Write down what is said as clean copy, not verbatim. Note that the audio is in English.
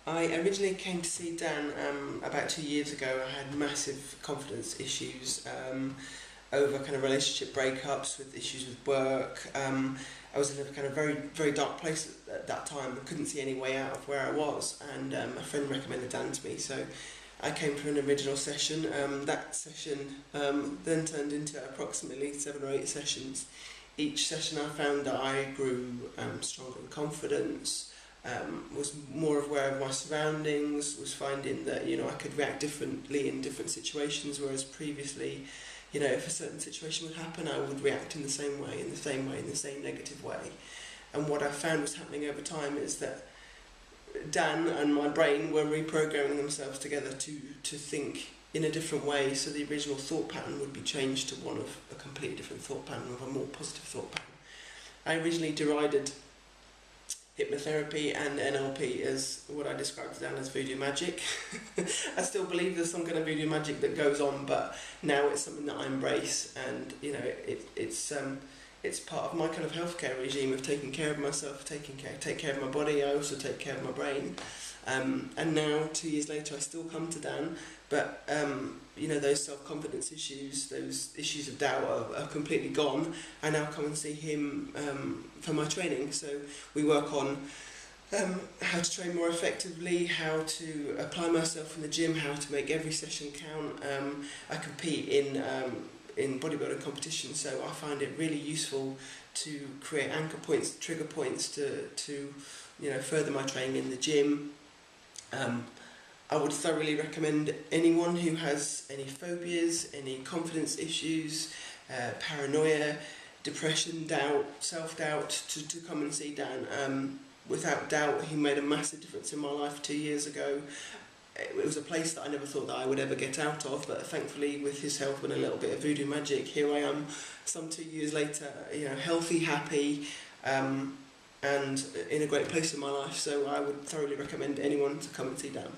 I originally came to see Dan about 2 years ago. I had massive confidence issues over kind of relationship breakups, with issues with work. I was in a kind of very dark place at that time. I couldn't see any way out of where I was, and a friend recommended Dan to me, so I came for an original session. That session then turned into approximately 7 or 8 sessions. Each session I found that I grew stronger in confidence, was more aware of my surroundings, was finding that I could react differently in different situations, whereas previously, if a certain situation would happen, I would react in the same way, in the same negative way. And what I found was happening over time is that Dan and my brain were reprogramming themselves together to think in a different way, so the original thought pattern would be changed to one of a completely different thought pattern, of a more positive thought pattern. I originally derided hypnotherapy and NLP as what I described down as voodoo magic. I still believe there's some kind of voodoo magic that goes on, but now it's something that I embrace, and it's part of my kind of healthcare regime of taking care of myself, take care of my body. I also take care of my brain. And now, 2 years later, I still come to Dan, but those self-confidence issues, those issues of doubt are completely gone. I now come and see him for my training. So we work on how to train more effectively, how to apply myself in the gym, how to make every session count. I compete in bodybuilding competitions, so I find it really useful to create anchor points, trigger points to further my training in the gym. I would thoroughly recommend anyone who has any phobias, any confidence issues, paranoia, depression, doubt, self-doubt, to come and see Dan. Without doubt, he made a massive difference in my life 2 years ago. It was a place that I never thought that I would ever get out of, but thankfully, with his help and a little bit of voodoo magic, here I am some 2 years later, healthy, happy, and in a great place in my life. So I would thoroughly recommend anyone to come and see Dan.